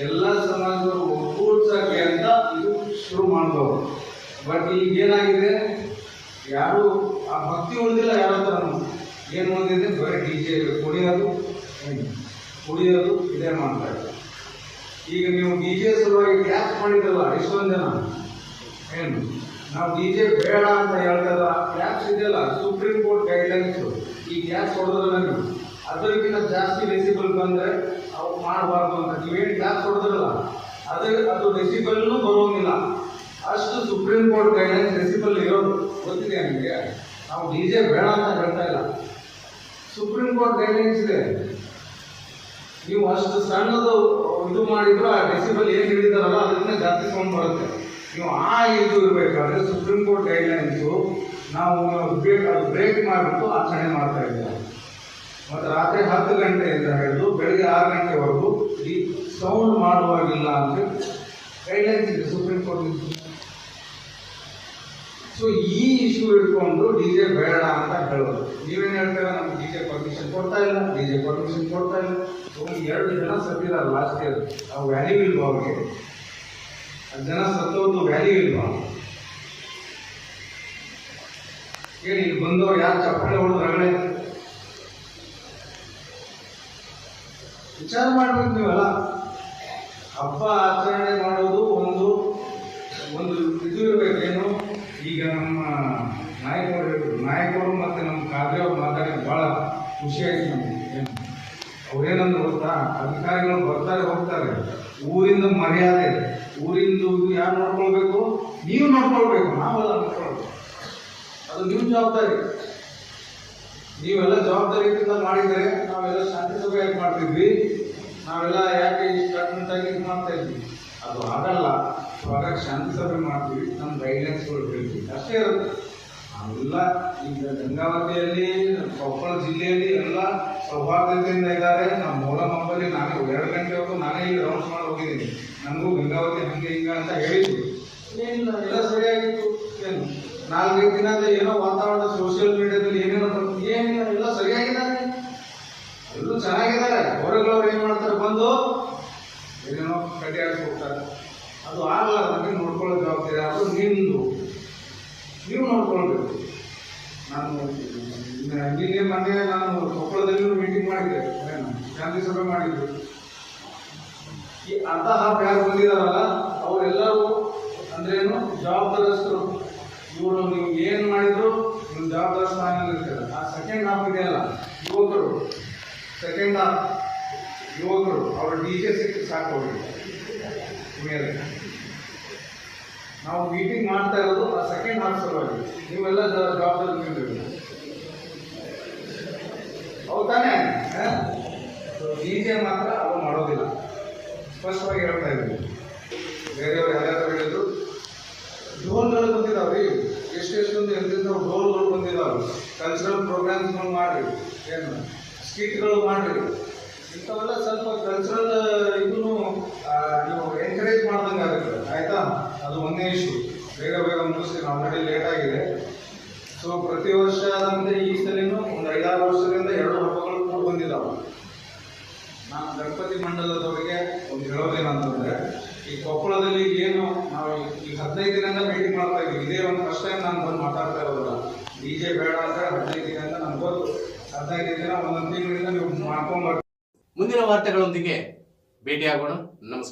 D: ಎಲ್ಲ ಸಮಾಜದ ಒಗ್ಗೂಡಿಸಕ್ಕೆ ಅಂತ ಇದು ಶುರು ಮಾಡಿದವರು. ಬಟ್ ಈಗ ಏನಾಗಿದೆ, ಯಾರು ಆ ಭಕ್ತಿ ಉಳಿದಿಲ್ಲ. ಯಾರ ಹತ್ರ ಏನು ಉಳಿದಿದೆ? ಬರೀ DJ ಕುಡಿಯೋದು ಇದೇ ಮಾಡ್ತಾರೆ. ಈಗ ನೀವು DJ ಸಲುವಾಗಿ ಟ್ಯಾಕ್ಸ್ ಮಾಡಿದ್ರಲ್ಲ ಇಷ್ಟೊಂದು ಜನ, ಏನು ನಾವು DJ ಬೇಡ ಅಂತ ಹೇಳ್ತಾರ. ಟ್ಯಾಕ್ಸ್ ಇದೆಯಲ್ಲ, ಸುಪ್ರೀಂ ಕೋರ್ಟ್ ಗೈಡ್ಲೈನ್ಸ್. ಈ ಟ್ಯಾಕ್ಸ್ ಹೊಡೆದ್ರಲ್ಲ ನೀವು, ಅದಕ್ಕಿಂತ ಜಾಸ್ತಿ ಡೆಸಿಬಲ್ ಬಂದರೆ ಅವ್ರು ಮಾಡಬಾರ್ದು ಅಂತ ನೀವೇನು ಟ್ಯಾಕ್ಸ್ ಹೊಡೆದ್ರಲ್ಲ, ಅದು ಡೆಸಿಬಲ್ನೂ ಬರೋಂಗಿಲ್ಲ. ಅಷ್ಟು ಸುಪ್ರೀಂ ಕೋರ್ಟ್ ಗೈಡ್ಲೈನ್ಸ್ ಡೆಸಿಬಲ್ ಇರೋದು ಗೊತ್ತಿದೆ ನಿಮಗೆ. ನಾವು DJ ಬೇಡ ಅಂತ ಹೇಳ್ತಾ ಇಲ್ಲ, ಸುಪ್ರೀಂ ಕೋರ್ಟ್ ಗೈಡ್ಲೈನ್ಸ್ ಇದೆ. ನೀವು ಅಷ್ಟು ಸಣ್ಣದು ಇದು ಮಾಡಿದ್ರು ಆ ಡೆಸಿಬಲ್ ಏನು ಹಿಡಿದಾರಲ್ಲ ಅದರಿಂದ ಜಾಸ್ತಿ ಸೌಂಡ್ ಬರುತ್ತೆ. ನೀವು ಇದು ಇರಬೇಕಾದ್ರೆ ಸುಪ್ರೀಂ ಕೋರ್ಟ್ ಗೈಡ್ಲೈನ್ಸು ನಾವು ಅದು ಬ್ರೇಕ್ ಮಾಡಿಬಿಟ್ಟು ಆಚರಣೆ ಮಾಡ್ತಾ ಇದ್ದೇವೆ. ಮತ್ತು ರಾತ್ರಿ 10 ಗಂಟೆಯಿಂದ ಹಿಡಿದು ಬೆಳಗ್ಗೆ 6 ಗಂಟೆವರೆಗೂ ಈ ಸೌಂಡ್ ಮಾಡುವಾಗಿಲ್ಲ ಅಂತ ಗೈಡ್ಲೈನ್ಸ್ ಇದೆ ಸುಪ್ರೀಂ ಕೋರ್ಟ್. ಸೊ ಈ ಇಶ್ಯೂ ಇಟ್ಕೊಂಡು DJ ಬೇಡ ಅಂತ ಹೇಳೋದು. ನೀವೇನು ಹೇಳ್ತೀರ? ನಮ್ಗೆ DJ ಪರ್ಮಿಷನ್ ಕೊಡ್ತಾ ಇಲ್ಲ. ಸೊ 2 ಜನ ಸತ್ತಿದ್ದಾರೆ ಲಾಸ್ಟ್ ಇಯರ್. ನಾವು ವ್ಯಾಲ್ಯೂ ಇಲ್ವಾ ಅವ್ರಿಗೆ? 10 ಜನ ಸತ್ತೋದು ವ್ಯಾಲ್ಯೂ ಇಲ್ವಾ? ಹೇಳಿ, ಇಲ್ಲಿ ಬಂದವ್ರು ಯಾರು ಚಪ್ಪಾಳೆ ಹೊಡೆದು ರಗಳೆ? ವಿಚಾರ ಮಾಡ್ಬೇಕು ನೀವೆಲ್ಲ. ಹಬ್ಬ ಆಚರಣೆ ಮಾಡೋದು ಒಂದು ಇದು ಇರಬೇಕೇನು. ಈಗ ನಮ್ಮ ನಾಯಕರು ಮತ್ತು ನಮ್ಮ ಖಾದ್ರಿ ಅವ್ರು ಮಾತಾಡಿದ್ದು ಭಾಳ ಖುಷಿ ಆಯ್ತು ನಮಗೆ. ಏನು ಅವ್ರೇನಂದ್ರೆ ಗೊತ್ತಾ, ಅಧಿಕಾರಿಗಳು ಬರ್ತಾರೆ ಹೋಗ್ತಾರೆ, ಊರಿಂದ ಮರ್ಯಾದೆ, ಊರಿಂದು ಯಾರು ನೋಡ್ಕೊಳ್ಬೇಕು? ನೀವು ನೋಡ್ಕೊಳ್ಬೇಕು, ನಾವೆಲ್ಲ ನೋಡ್ಕೊಳ್ಬೇಕು. ಅದು ನಿಮ್ಮ ಜವಾಬ್ದಾರಿ. ನೀವೆಲ್ಲ ಜವಾಬ್ದಾರಿಯಿಂದ ಮಾಡಿದರೆ ನಾವೆಲ್ಲ ಶಾಂತಿ ಸಭೆ ಯಾಕೆ ಮಾಡ್ತಿದ್ವಿ? ನಾವೆಲ್ಲ ಯಾಕೆ ಇಷ್ಟು ಕಟ್ಟುನಿಟ್ಟಾಗಿ ಇದು ಮಾಡ್ತಾ ಇದ್ವಿ? ಅದು ಆಗಲ್ಲ. ಹಾಗಾಗಿ ಶಾಂತಿ ಸಭೆ ಮಾಡ್ತೀವಿ, ನಮ್ಮ ಗೈಡ್ಲೈನ್ಸ್ಗಳು ಹೇಳ್ತೀವಿ, ಅಷ್ಟೇ ಇರುತ್ತೆ. ನಾವೆಲ್ಲ ಈಗ ಗಂಗಾವತಿಯಲ್ಲಿ, ಕೊಪ್ಪಳ ಜಿಲ್ಲೆಯಲ್ಲಿ ಎಲ್ಲ ಸೌಹಾರ್ದತೆಯಿಂದ ಇದ್ದಾರೆ. ನಮ್ಮ ಮೂಲ ನಾನೇ 2 ಗಂಟೆವರೆಗೂ ನಾನೇ ಇಲ್ಲಿ ರೌಂಡ್ಸ್ ಮಾಡಿ ಹೋಗಿದ್ದೀನಿ. ನನಗೂ ಗಂಗಾವತಿ ಹಂಗೆ ಹಿಂಗೆ ಅಂತ ಹೇಳಿದ್ವಿ. ಏನಿಲ್ಲ, ಎಲ್ಲ ಸರಿಯಾಗಿತ್ತು. ಏನು 4-5 ದಿನದ ಏನೋ ವಾತಾವರಣ ಸೋಷಿಯಲ್ ಮೀಡಿಯಾದಲ್ಲಿ ಏನೇನೋ ಏನಿಲ್ಲ, ಎಲ್ಲ ಸರಿಯಾಗಿದ್ದಾರೆ, ಎಲ್ಲರೂ ಚೆನ್ನಾಗಿದ್ದಾರೆ. ಹೊರಗಳವ್ರು ಏನು ಮಾಡ್ತಾರೆ, ಬಂದು ಏನೇನೋ ಕಡ್ಡಿ ಆಡಿಸಿ ಹೋಗ್ತಾರೆ. ಅದು ಆಗಲಾರ್ದಂಗೆ ನೋಡ್ಕೊಳ್ಳೋ ಜವಾಬ್ದಾರಿ ಅದು ನಿಮ್ಮದು, ನೀವು ನೋಡ್ಕೊಳ್ಬೇಕು. ಮೊನ್ನೆ ನಾನು ಕೊಪ್ಪಳದಲ್ಲಿ ಮೀಟಿಂಗ್ ಮಾಡಿದ್ದೆ, ಶಾಂತಿ ಸಭೆ ಮಾಡಿದ್ವಿ. ಈ ಅರ್ಧ ಹಾಫ್ ಯಾರು ಬಂದಿದಾರಲ್ಲ ಅವರೆಲ್ಲರೂ ಅಂದ್ರೇನು ಜವಾಬ್ದಾರಸ್ಥರು. ಇವರು ನೀವು ಏನು ಮಾಡಿದ್ರು ನಿಮ್ಮ ಜವಾಬ್ದಾರ ಸ್ಥಾನ ಇರ್ತದೆ. ಆ ಸೆಕೆಂಡ್ ಹಾಫ್ ಇದೆಯಲ್ಲ ಯುವಕರು, ಸೆಕೆಂಡ್ ಹಾಫ್ ಯುವಕರು ಅವ್ರ ಡಿಜೆ ಸಿಕ್ಕಿ ಸಾಕು ಮೇಲೆ ನಾವು ಮೀಟಿಂಗ್ ಮಾಡ್ತಾ ಇರೋದು ಆ ಸೆಕೆಂಡ್ ಹಾಫ್ ಸಲುವಾಗಿ. ನೀವೆಲ್ಲ ಜವಾಬ್ದಾರಿ ನೀಡಬೇಕು, ಹೌದಾನೆ? ಡಿಜೆ ಮಾತ್ರ ಅವು ಮಾಡೋದಿಲ್ಲ, ಸ್ಪಷ್ಟವಾಗಿ ಹೇಳ್ತಾ ಇದ್ದೀವಿ. ಬೇರೆಯವ್ರು ಯಾರ್ಯಾರು ಹೇಳಿದ್ರು ಢೋಲ್ಗಳು ಬಂದಿದಾವ್ರಿ, ಎಷ್ಟೆಷ್ಟೊಂದು ಎಂತೆಂಥ ಢೋಲ್ಗಳು ಬಂದಿದಾವೆ. ಕಲ್ಚರಲ್ ಪ್ರೋಗ್ರಾಮ್ಸ್ಗಳು ಮಾಡ್ರಿ, ಏನು ಸ್ಕಿಟ್ಗಳು ಮಾಡ್ರಿ, ಇಂಥವೆಲ್ಲ ಸ್ವಲ್ಪ ಕಲ್ಚರಲ್ ಇದನ್ನು ನೀವು ಎನ್ಕರೇಜ್ ಮಾಡ್ದಂಗೆ ಆಗುತ್ತೆ. ಆಯ್ತಾ? ಅದು ಒಂದೇ ಇಶ್ಯೂ. ಬೇಗ ಬೇಗ ಮುಗಿಸ್ತೀನಿ, ಆಲ್ರೆಡಿ ಲೇಟ್ ಆಗಿದೆ. ಸೊ ಪ್ರತಿ ವರ್ಷ ಆದಂತೆ ಈ ಸಲಿನೂ ಒಂದು 5-6 ವರ್ಷದಿಂದ 2 ಹಬ್ಬಗಳು ಕೂಡ ಬಂದಿದ್ದಾವೆ. ನಾನು ಗಣಪತಿ ಮಂಡಲದವರಿಗೆ ಒಂದು ಹೇಳೋದೇನಂತಂದ್ರೆ, ಈ ಕೊಪ್ಪಳದಲ್ಲಿ ಏನು ನಾವು ಈಗ 15 ದಿನದಿಂದ ಮೀಟಿಂಗ್ ಮಾಡ್ತಾ ಇದ್ದೀವಿ. ಇದೇ ಒಂದು ಫಸ್ಟ್ ಟೈಮ್ ನಾನು ಬಂದು ಮಾತಾಡ್ತಾ ಇರೋದಿಲ್ಲ. ಡಿಜೆ ಬೇಡ ಅಂದ್ರೆ 15 ದಿನದಿಂದ ನನ್ಗೆ ಗೊತ್ತು. 15 ದಿನ ಒಂದೊಂದು ತಿಂಗಳಿಂದ ನೀವು ಮಾಡ್ಕೊಂಡ್ಬರ್ತೀವಿ.
A: ಮುಂದಿನ ವಾರ್ತೆಗಳೊಂದಿಗೆ ಭೇಟಿಯಾಗೋಣ. ನಮಸ್ಕಾರ.